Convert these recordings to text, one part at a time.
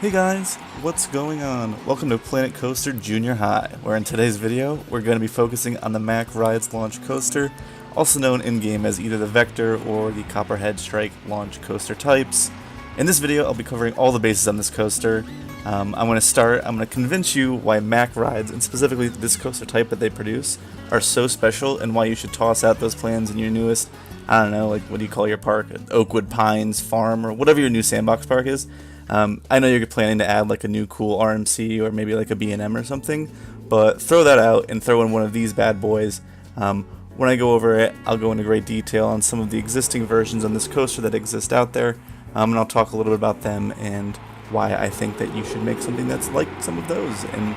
Hey guys, what's going on? Welcome to Planet Coaster Junior High, where in today's video, we're going to be focusing on the Mack Rides Launch Coaster, also known in-game as either the Vector or the Copperhead Strike launch coaster types. In this video, I'll be covering all the bases on this coaster. I'm going to convince you why Mack Rides, and specifically this coaster type that they produce, are so special and why you should toss out those plans in your newest, I don't know, like what do you call your park? Oakwood Pines Farm, or whatever your new sandbox park is. I know you're planning to add like a new cool RMC or maybe like a B&M or something, but throw that out and throw in one of these bad boys. When I go over it, I'll go into great detail on some of the existing versions on this coaster that exist out there, and I'll talk a little bit about them and why I think that you should make something that's like some of those. And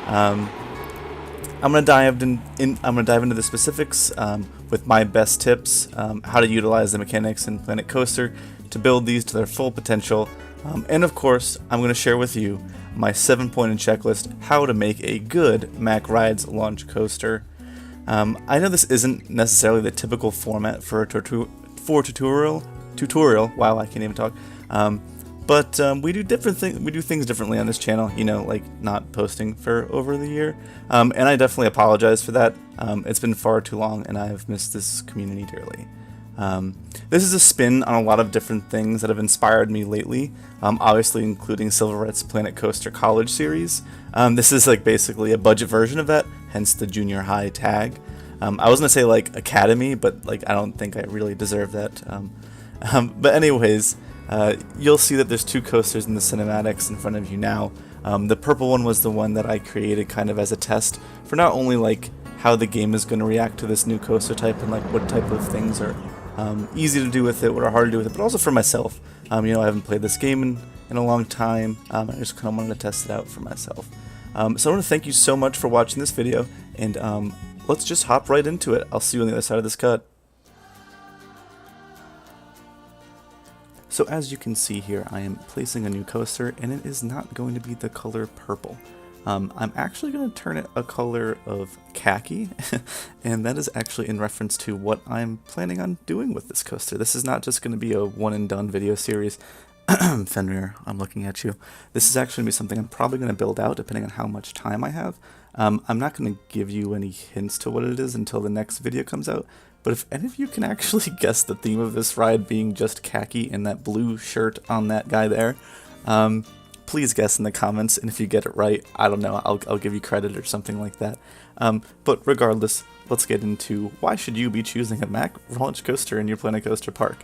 I'm gonna dive into the specifics with my best tips, how to utilize the mechanics in Planet Coaster to build these to their full potential. And of course, I'm going to share with you my 7-pointed checklist how to make a good Mack Rides Launch Coaster. I know this isn't necessarily the typical format for a tutorial. Wow, I can't even talk. But we do things differently on this channel. You know, like not posting for over the year. And I definitely apologize for that. It's been far too long, and I have missed this community dearly. This is a spin on a lot of different things that have inspired me lately, obviously including Silverette's Planet Coaster College series. This is like basically a budget version of that, hence the junior high tag. I was going to say like Academy, but like I don't think I really deserve that. But anyways, you'll see that there's two coasters in the cinematics in front of you now. The purple one was the one that I created kind of as a test for not only like how the game is going to react to this new coaster type and like what type of things are easy to do with it, what are hard to do with it, but also for myself. I haven't played this game in a long time. I just kind of wanted to test it out for myself. So I want to thank you so much for watching this video, and let's just hop right into it. I'll see you on the other side of this cut. So as you can see here, I am placing a new coaster, and it is not going to be the color purple. I'm actually going to turn it a color of khaki, and that is actually in reference to what I'm planning on doing with this coaster. This is not just going to be a one-and-done video series. Fenrir, I'm looking at you. This is actually going to be something I'm probably going to build out depending on how much time I have. I'm not going to give you any hints to what it is until the next video comes out, but if any of you can actually guess the theme of this ride being just khaki and that blue shirt on that guy there, please guess in the comments, and if you get it right, I don't know, I'll give you credit or something like that. But regardless, let's get into why should you be choosing a Mack Launch Coaster in your Planet Coaster park.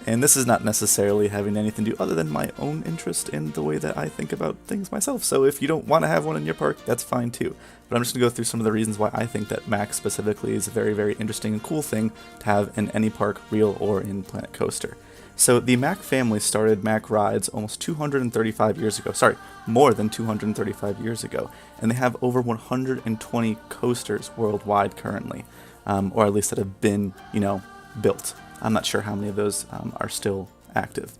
And this is not necessarily having anything to do other than my own interest in the way that I think about things myself. So if you don't want to have one in your park, that's fine too. But I'm just going to go through some of the reasons why I think that Mack specifically is a very, very interesting and cool thing to have in any park, real or in Planet Coaster. So the Mack family started Mack Rides almost 235 years ago, sorry, more than 235 years ago, and they have over 120 coasters worldwide currently, or at least that have been, built. I'm not sure how many of those are still active.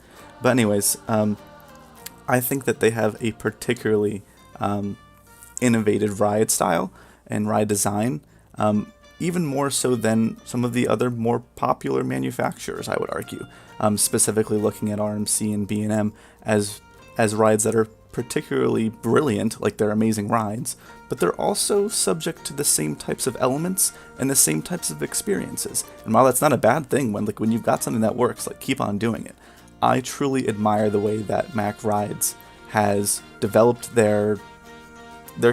But anyways, I think that they have a particularly innovative ride style and ride design, even more so than some of the other more popular manufacturers, I would argue. Specifically looking at RMC and B&M as rides that are particularly brilliant, like they're amazing rides, but they're also subject to the same types of elements and the same types of experiences. And while that's not a bad thing, when you've got something that works, like keep on doing it. I truly admire the way that Mack Rides has developed their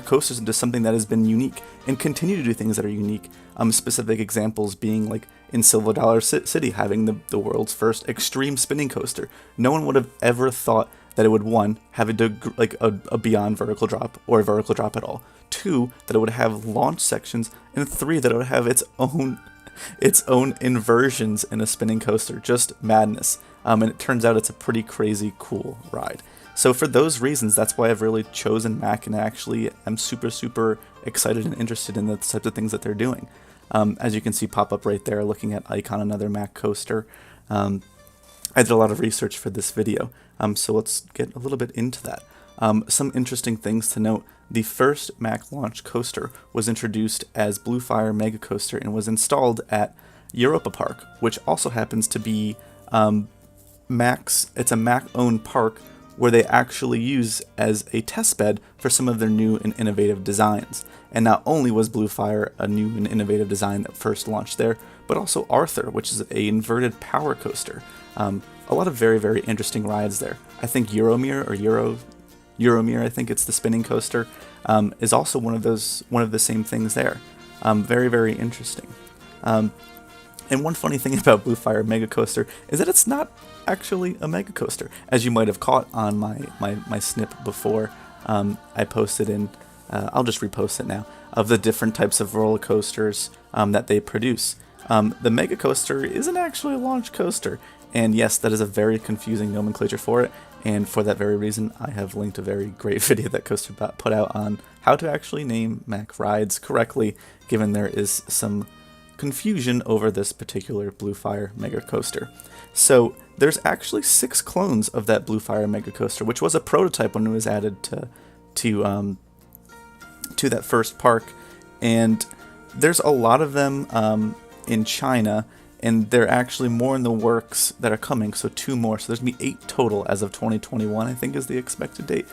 coasters into something that has been unique and continue to do things that are unique. Specific examples being like in Silver Dollar City having the world's first extreme spinning coaster. No one would have ever thought that it would, one, have a beyond vertical drop or a vertical drop at all. Two, that it would have launch sections, and three, that it would have its own inversions in a spinning coaster. Just madness. And it turns out it's a pretty crazy cool ride. So for those reasons, that's why I've really chosen Mack, and actually I'm super, super excited and interested in the types of things that they're doing. As you can see pop up right there, looking at Icon, another Mack coaster. I did a lot of research for this video, so let's get a little bit into that. Some interesting things to note. The first Mack Launch Coaster was introduced as Blue Fire Mega Coaster and was installed at Europa Park, which also happens to be it's a Mack-owned park where they actually use as a test bed for some of their new and innovative designs. And not only was Blue Fire a new and innovative design that first launched there, but also Arthur, which is a inverted power coaster. A lot of very, very interesting rides there. I think Euromir, I think it's the spinning coaster, is also one of the same things there. Very, very interesting. And one funny thing about Blue Fire Mega Coaster is that it's not actually a mega coaster, as you might have caught on my snip before. I posted in, I'll just repost it now, of the different types of roller coasters that they produce. The mega coaster isn't actually a launch coaster, and yes, that is a very confusing nomenclature for it, and for that very reason, I have linked a very great video that Coasterbot put out on how to actually name Mack Rides correctly, given there is some confusion over this particular Blue Fire Mega Coaster. So there's actually 6 clones of that Blue Fire Mega Coaster, which was a prototype when it was added to that first park, and there's a lot of them in China, and there are actually more in the works that are coming, so 2 more. So there's going to be 8 total as of 2021, I think is the expected date.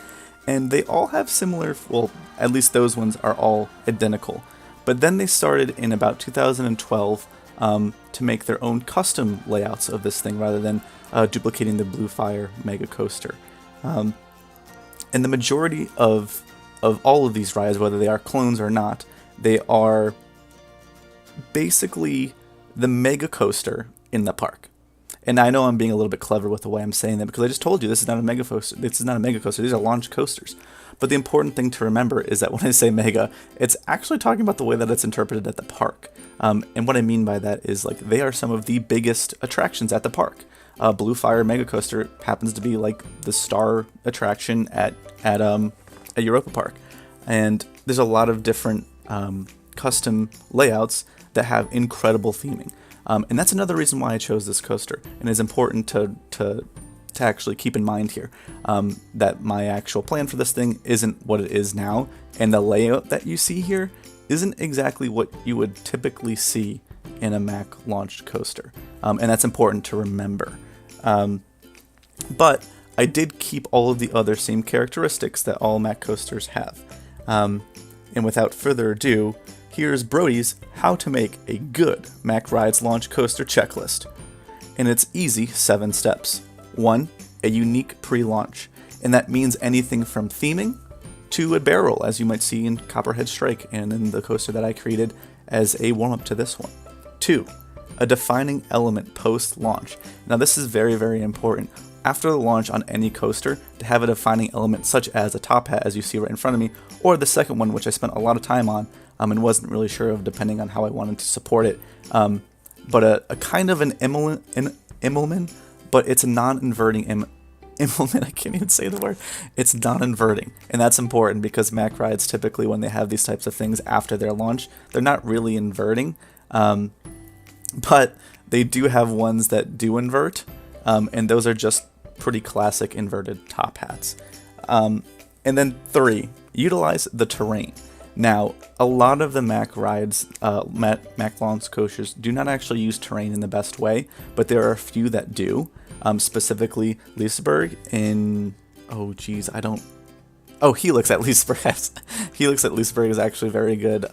And they all have similar, well, at least those ones are all identical. But then they started in about 2012 to make their own custom layouts of this thing rather than duplicating the Blue Fire Mega Coaster. And the majority of all of these rides, whether they are clones or not, they are basically the mega coaster in the park. And I know I'm being a little bit clever with the way I'm saying that, because I just told you this is not a mega coaster. This is not a mega coaster. These are launch coasters. But the important thing to remember is that when I say mega, it's actually talking about the way that it's interpreted at the park. And what I mean by that is, like, they are some of the biggest attractions at the park. Blue Fire Mega Coaster happens to be like the star attraction at Europa Park. And there's a lot of different custom layouts that have incredible theming. And that's another reason why I chose this coaster. And it's important to actually keep in mind here that my actual plan for this thing isn't what it is now, and the layout that you see here isn't exactly what you would typically see in a Mack launched coaster. And that's important to remember. But I did keep all of the other same characteristics that all Mack coasters have. And without further ado, here's Brody's how to make a good Mack Rides Launch Coaster checklist. And it's easy 7 steps. 1. A unique pre-launch. And that means anything from theming to a barrel, as you might see in Copperhead Strike and in the coaster that I created as a warm-up to this one. 2. A defining element post-launch. Now this is very, very important. After the launch on any coaster, to have a defining element such as a top hat, as you see right in front of me, or the second one, which I spent a lot of time on, and wasn't really sure of depending on how I wanted to support it. But a kind of an immelman, but it's a non-inverting immelman. I can't even say the word. It's non-inverting, and that's important because Mack Rides typically, when they have these types of things after their launch, they're not really inverting, but they do have ones that do invert, and those are just pretty classic inverted top hats. And then 3, utilize the terrain. Now, a lot of the Mack Rides, Mack Launch Coasters do not actually use terrain in the best way, but there are a few that do. Specifically, Liseberg in, Helix at Liseberg. Helix at Liseberg is actually a very good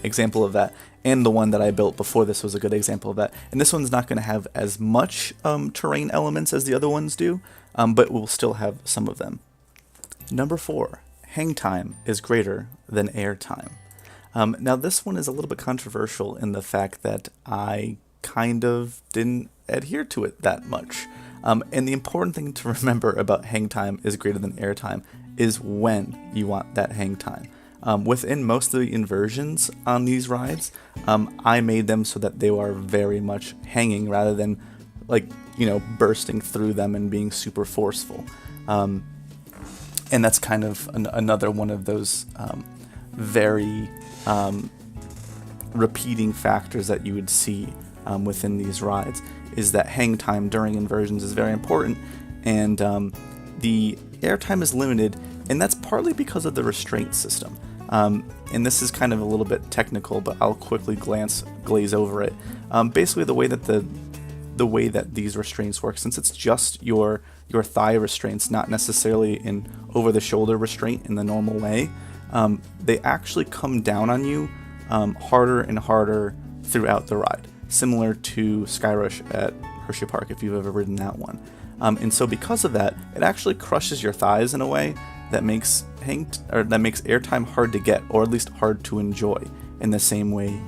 example of that, and the one that I built before this was a good example of that. And this one's not going to have as much terrain elements as the other ones do, but we'll still have some of them. Number 4. Hang time is greater than air time. Now this one is a little bit controversial in the fact that I kind of didn't adhere to it that much. And the important thing to remember about hang time is greater than air time is when you want that hang time. Within most of the inversions on these rides, I made them so that they are very much hanging rather than, like, bursting through them and being super forceful. And that's kind of another one of those very repeating factors that you would see within these rides, is that hang time during inversions is very important, and the air time is limited, and that's partly because of the restraint system. And this is kind of a little bit technical, but I'll quickly glaze over it. Basically, the way that these restraints work, since it's just your your thigh restraints, not necessarily in over-the-shoulder restraint in the normal way, they actually come down on you harder and harder throughout the ride, similar to Skyrush at Hershey Park if you've ever ridden that one. And so because of that, it actually crushes your thighs in a way that makes airtime hard to get, or at least hard to enjoy in the same way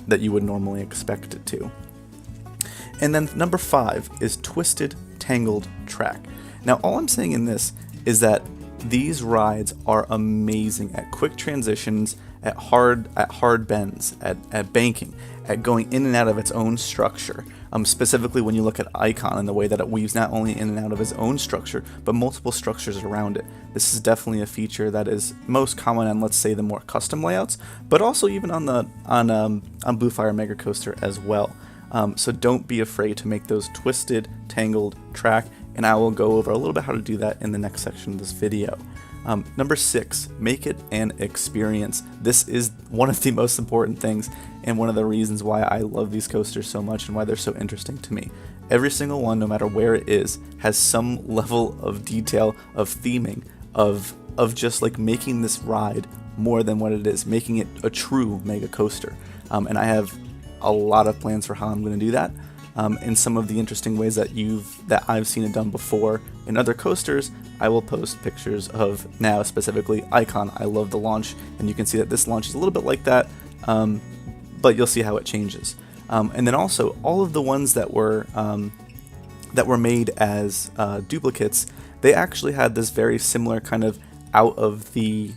that you would normally expect it to. And then number 5 is Twisted Tangled Track. Now all I'm saying in this is that these rides are amazing at quick transitions, at hard bends, at banking, at going in and out of its own structure. Specifically when you look at Icon and the way that it weaves not only in and out of its own structure, but multiple structures around it. This is definitely a feature that is most common on, let's say, the more custom layouts, but also even on Blue Fire Mega Coaster as well. So don't be afraid to make those twisted, tangled track, and I will go over a little bit how to do that in the next section of this video. Number 6, make it an experience. This is one of the most important things and one of the reasons why I love these coasters so much and why they're so interesting to me. Every single one, no matter where it is, has some level of detail, of theming, of just like making this ride more than what it is, making it a true mega coaster. And I have a lot of plans for how I'm going to do that. In some of the interesting ways that I've seen it done before in other coasters, I will post pictures of now specifically Icon. I love the launch, and you can see that this launch is a little bit like that, but you'll see how it changes. And then also all of the ones that were made as duplicates, they actually had this very similar kind of out of the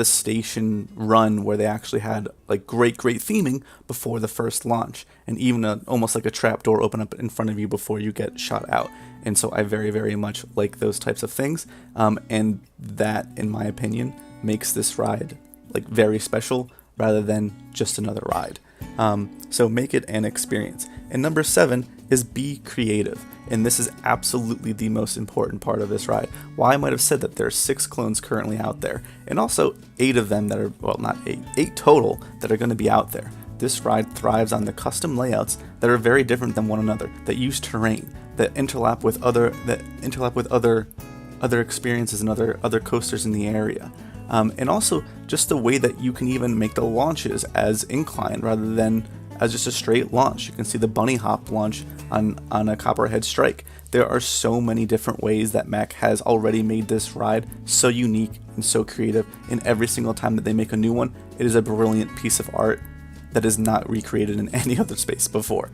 station run where they actually had like great theming before the first launch, and even almost like a trap door open up in front of you before you get shot out. And so I very much like those types of things, and that, in my opinion, makes this ride like very special rather than just another ride. So make it an experience. And number 7 is be creative. And this is absolutely the most important part of this ride. Why I might have said that there are 6 clones currently out there, and also 8 of them that are, well, not 8 total that are going to be out there. This ride thrives on the custom layouts that are very different than one another, that use terrain, that interlap with other experiences and other coasters in the area. And also just the way that you can even make the launches as incline rather than as just a straight launch. You can see the bunny hop launch on a Copperhead Strike. There are so many different ways that Mack has already made this ride so unique and so creative, and every single time that they make a new one, it is a brilliant piece of art that is not recreated in any other space before.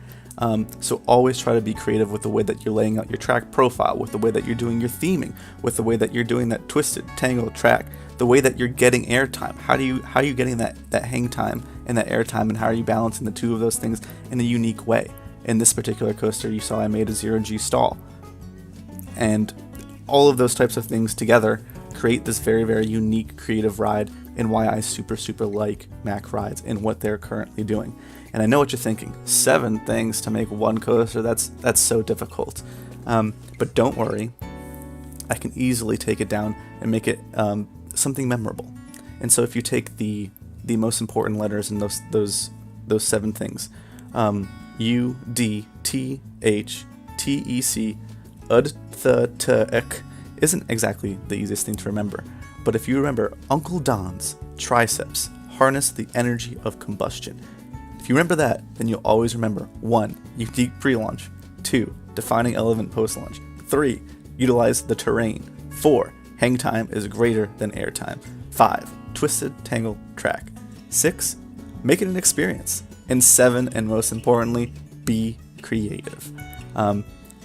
So always try to be creative with the way that you're laying out your track profile, with the way that you're doing your theming, with the way that you're doing that twisted, tangled track, the way that you're getting airtime. How are you getting that hang time and that airtime, and how are you balancing the two of those things in a unique way? In this particular coaster, you saw I made a 0G stall, and all of those types of things together create this very unique creative ride, and why I super like Mack Rides and what they're currently doing. And I know what you're thinking, 7 things to make one coaster, that's so difficult. But don't worry, I can easily take it down and make it something memorable. And so if you take the most important letters in those 7 things, U, D, T, H, T, E, C, UD, Th, T, Ek isn't exactly the easiest thing to remember. But if you remember Uncle Don's triceps harness the energy of combustion, if you remember that, then you'll always remember 1. Unique pre-launch, 2. Defining element post-launch, 3. Utilize the terrain, 4. Hang time is greater than airtime, 5. Twisted tangled track, 6. Make it an experience, and 7, and most importantly, be creative.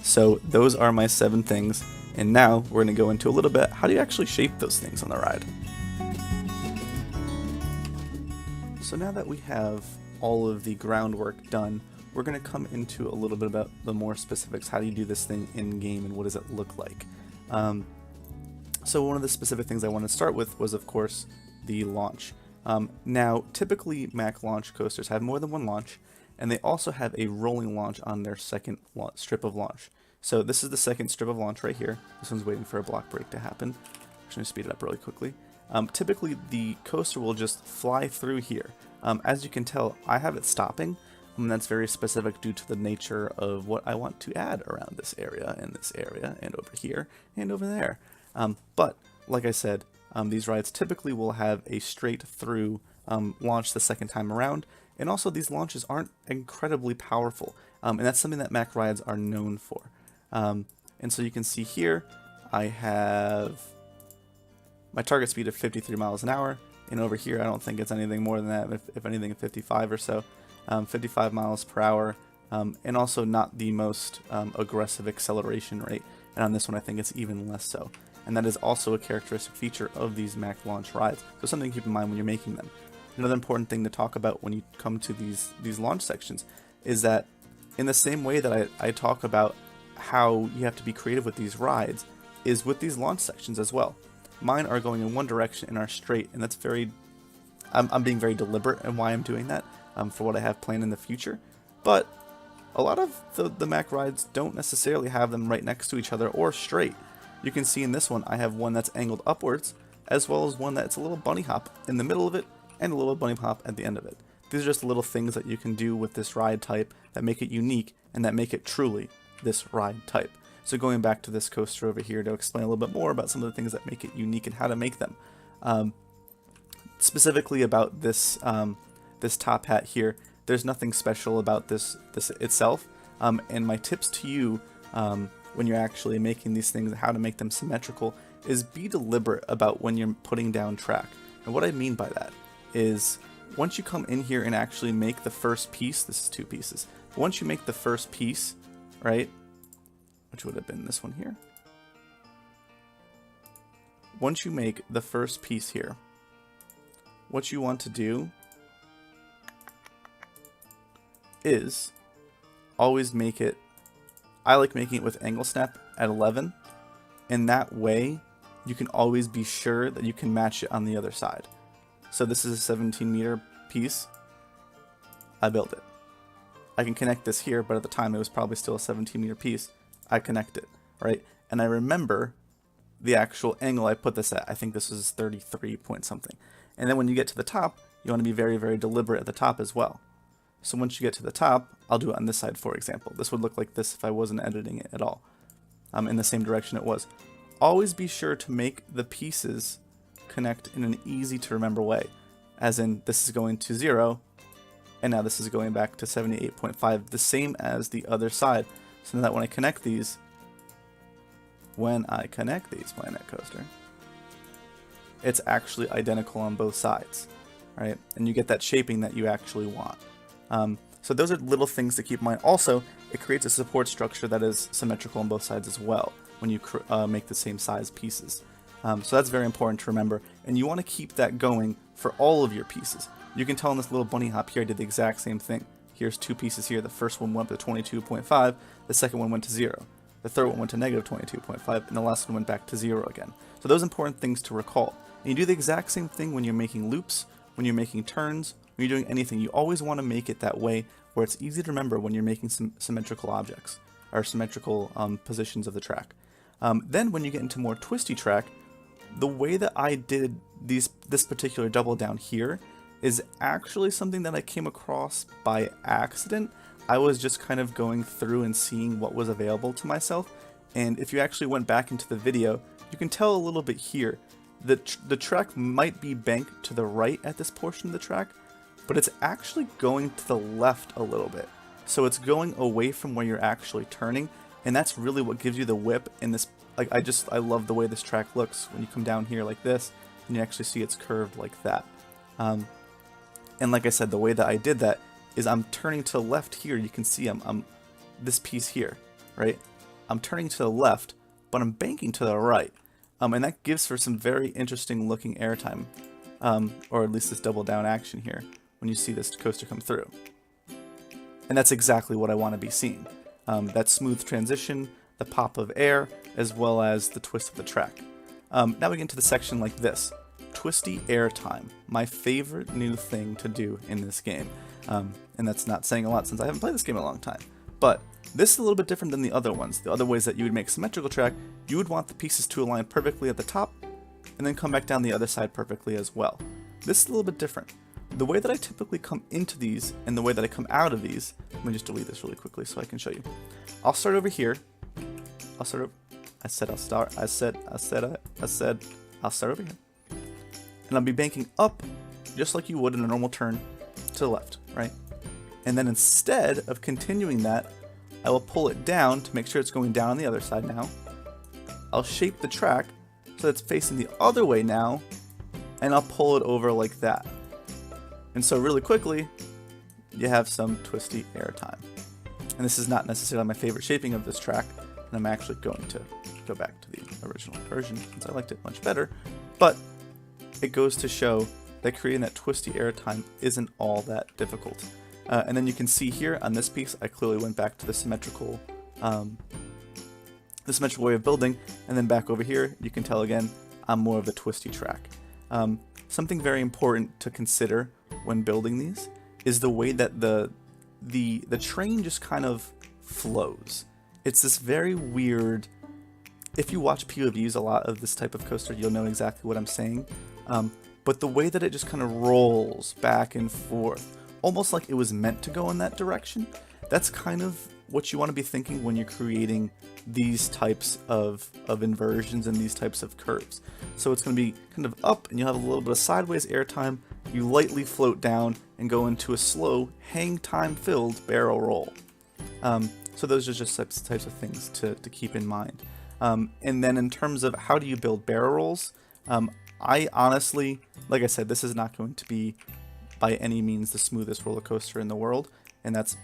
So those are my 7 things. And now we're going to go into a little bit, how do you actually shape those things on the ride? So now that we have all of the groundwork done, we're going to come into a little bit about the more specifics. How do you do this thing in game, and what does it look like? So one of the specific things I want to start with was, of course, the launch. Now, typically Mack launch coasters have more than one launch, and they also have a rolling launch on their second strip of launch. So this is the second strip of launch right here. This one's waiting for a block break to happen. I'm just going to speed it up really quickly. Typically the coaster will just fly through here. As you can tell, I have it stopping And that's very specific due to the nature of what I want to add around this area, and over here, and over there. But, like I said, these rides typically will have a straight through launch the second time around, and also these launches aren't incredibly powerful, and that's something that Mack Rides are known for. And so you can see here, I have my target speed of 53 miles an hour, and over here I don't think it's anything more than that, if anything 55 or so, 55 miles per hour, and also not the most aggressive acceleration rate, and on this one I think it's even less so. And that is also a characteristic feature of these Mack launch rides, so something to keep in mind when you're making them. Another important thing to talk about when you come to these launch sections is that in the same way that I talk about how you have to be creative with these rides, is with these launch sections as well. Mine are going in one direction and are straight, and that's I'm being very deliberate in why I'm doing that, for what I have planned in the future. But a lot of the Mack rides don't necessarily have them right next to each other or straight. You can see in this one I have one that's angled upwards, as well as one that's a little bunny hop in the middle of it, and a little bunny hop at the end of it. These are just little things that you can do with this ride type that make it unique, and that make it truly this ride type. So going back to this coaster over here to explain a little bit more about some of the things that make it unique and how to make them. Specifically about this this top hat here, there's nothing special about this itself. And my tips to you when you're actually making these things, how to make them symmetrical, is be deliberate about when you're putting down track. And what I mean by that is, once you come in here and actually make the first piece, this is 2 pieces, but once you make the first piece, right, which would have been this one here. Once you make the first piece here, what you want to do is always make it, I like making it with angle snap at 11, and that way you can always be sure that you can match it on the other side. So this is a 17-meter piece. I built it. I can connect this here, but at the time it was probably still a 17-meter piece. I connect it, right? And I remember the actual angle I put this at. I think this was 33 point something. And then when you get to the top, you want to be very, very deliberate at the top as well. So once you get to the top, I'll do it on this side, for example. This would look like this if I wasn't editing it at all. In the same direction it was. Always be sure to make the pieces connect in an easy to remember way. As in, this is going to 0, and now this is going back to 78.5, the same as the other side. So that when I connect these, Planet Coaster, it's actually identical on both sides, right? And you get that shaping that you actually want. So those are little things to keep in mind. Also, it creates a support structure that is symmetrical on both sides as well when you make the same size pieces. So that's very important to remember, and you want to keep that going for all of your pieces. You can tell in this little bunny hop here I did the exact same thing. Here's 2 pieces here. The first one went to 22.5, the second one went to 0. The third one went to negative 22.5, and the last one went back to 0 again. So those important things to recall. And you do the exact same thing when you're making loops, when you're making turns, when you're doing anything. You always want to make it that way where it's easy to remember when you're making some symmetrical objects, or symmetrical positions of the track. Then when you get into more twisty track, the way that I did this particular double down here is actually something that I came across by accident. I was just kind of going through and seeing what was available to myself, and if you actually went back into the video, you can tell a little bit here that the track might be banked to the right at this portion of the track, but it's actually going to the left a little bit. So it's going away from where you're actually turning, and that's really what gives you the whip in this. Like, I love the way this track looks when you come down here like this, and you actually see it's curved like that. And like I said, the way that I did that is I'm turning to the left here. You can see I'm this piece here, right? I'm turning to the left, but I'm banking to the right. And that gives for some very interesting looking airtime, or at least this double down action here when you see this coaster come through. And that's exactly what I want to be seeing. That smooth transition, the pop of air, as well as the twist of the track. Now we get into the section like this. Twisty airtime, my favorite new thing to do in this game. And that's not saying a lot since I haven't played this game in a long time. But this is a little bit different than the other ones. The other ways that you would make symmetrical track, you would want the pieces to align perfectly at the top, and then come back down the other side perfectly as well. This is a little bit different. the way that I typically come into these and the way that I come out of these, let me just delete this really quickly so I can show you. I'll start over here. I'll start over here. And I'll be banking up just like you would in a normal turn to the left, right? And then instead of continuing that, I will pull it down to make sure it's going down on the other side now. I'll shape the track so that it's facing the other way now, and I'll pull it over like that. And so really quickly, you have some twisty air time. And this is not necessarily my favorite shaping of this track, and I'm actually going to go back to the original version since I liked it much better. But it goes to show that creating that twisty air time isn't all that difficult. And then you can see here on this piece, I clearly went back to the symmetrical way of building, and then back over here, you can tell again, I'm more of a twisty track. Something very important to consider when building these is the way that the train just kind of flows. It's this very weird, if you watch POVs a lot of this type of coaster, you'll know exactly what I'm saying. But the way that it just kind of rolls back and forth, almost like it was meant to go in that direction, that's kind of what you want to be thinking when you're creating these types of inversions and these types of curves. So it's going to be kind of up, and you'll have a little bit of sideways air time. You lightly float down and go into a slow, hang time filled barrel roll. So those are just types of things to keep in mind. And then in terms of how do you build barrel rolls, I honestly, like I said, this is not going to be by any means the smoothest roller coaster in the world, and that's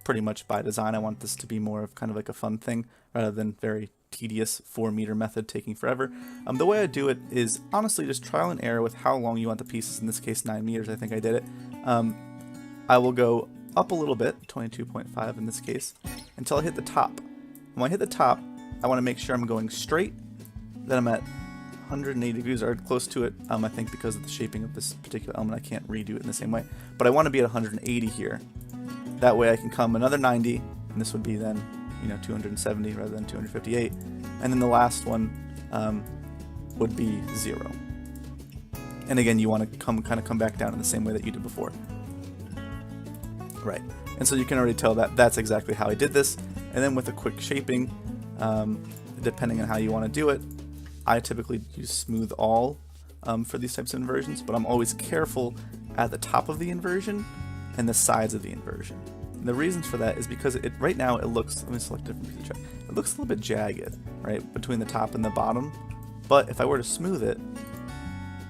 pretty much by design. I want this to be more of kind of like a fun thing rather than very tedious 4-meter method taking forever. The way I do it is honestly just trial and error with how long you want the pieces. In this case, 9 meters, I think I did it. I will go up a little bit, 22.5 in this case, until I hit the top. When I hit the top, I want to make sure I'm going straight, that I'm at 180 degrees or close to it. I think because of the shaping of this particular element, I can't redo it in the same way, but I want to be at 180 here. That way I can come another 90, and this would be then, 270 rather than 258, and then the last one would be 0. And again, you want to come back down in the same way that you did before. Right, and so you can already tell that that's exactly how I did this. And then with a quick shaping, depending on how you want to do it, I typically use smooth all for these types of inversions, but I'm always careful at the top of the inversion and the sides of the inversion. And the reasons for that is because right now it looks, let me select a different piece of track, it looks a little bit jagged, right, between the top and the bottom, but if I were to smooth it,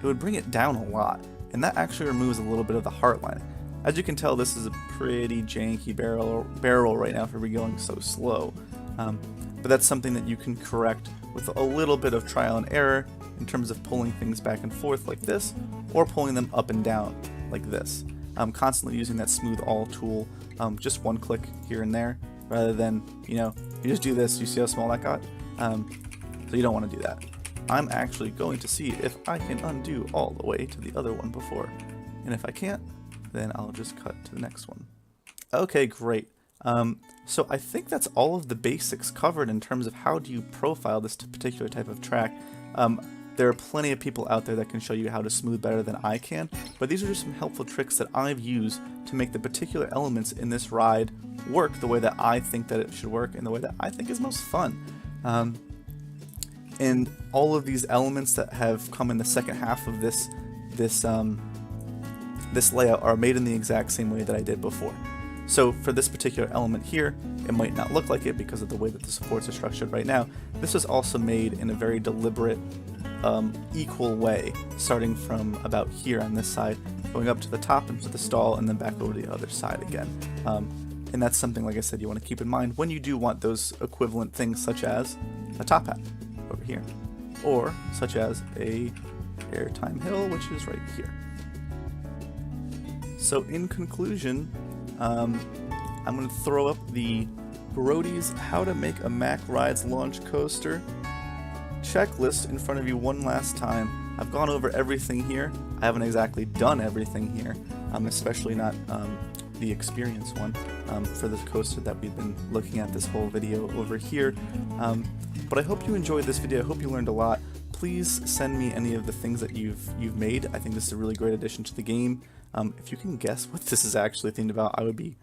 it would bring it down a lot, and that actually removes a little bit of the heart line. As you can tell, this is a pretty janky barrel right now for me going so slow, but that's something that you can correct with a little bit of trial and error in terms of pulling things back and forth like this, or pulling them up and down like this. I'm constantly using that smooth all tool, just one click here and there, rather than, you just do this, you see how small that got? So you don't want to do that. I'm actually going to see if I can undo all the way to the other one before, and if I can't, then I'll just cut to the next one. Okay, great. So I think that's all of the basics covered in terms of how do you profile this particular type of track. There are plenty of people out there that can show you how to smooth better than I can, but these are just some helpful tricks that I've used to make the particular elements in this ride work the way that I think that it should work and the way that I think is most fun. And all of these elements that have come in the second half of this layout are made in the exact same way that I did before. So for this particular element here, it might not look like it because of the way that the supports are structured right now. This was also made in a very deliberate, equal way, starting from about here on this side, going up to the top into the stall, and then back over to the other side again. And that's something, like I said, you want to keep in mind when you do want those equivalent things, such as a top hat over here, or such as a airtime hill, which is right here. So in conclusion, I'm going to throw up the Brody's How to Make a Mack Rides Launch Coaster checklist in front of you one last time. I've gone over everything here. I haven't exactly done everything here, especially not the experience one for this coaster that we've been looking at this whole video over here. But I hope you enjoyed this video. I hope you learned a lot. please send me any of the things that you've made. I think this is a really great addition to the game. If you can guess what this is actually themed about, I would be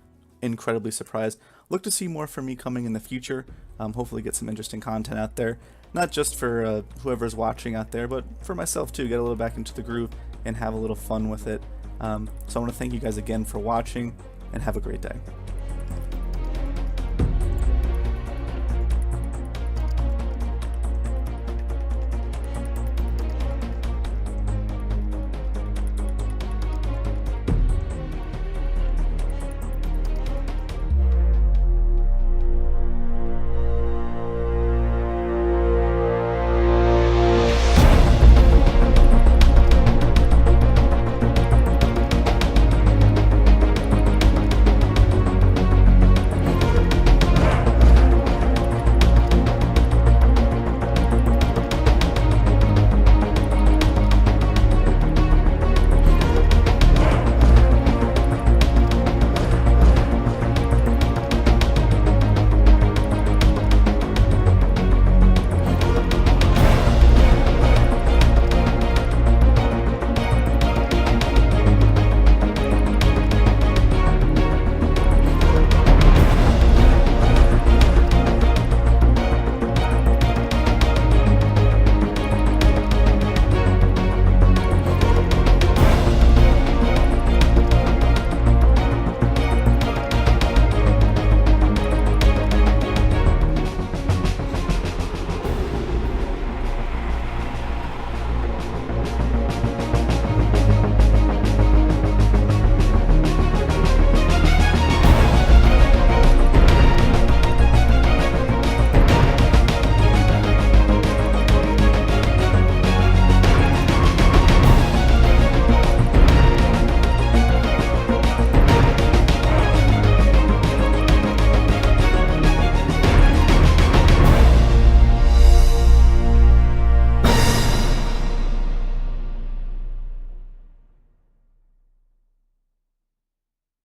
incredibly surprised. Look to see more from me coming in the future. Hopefully get some interesting content out there, not just for whoever's watching out there, but for myself too, get a little back into the groove and have a little fun with it. So I want to thank you guys again for watching, and have a great day.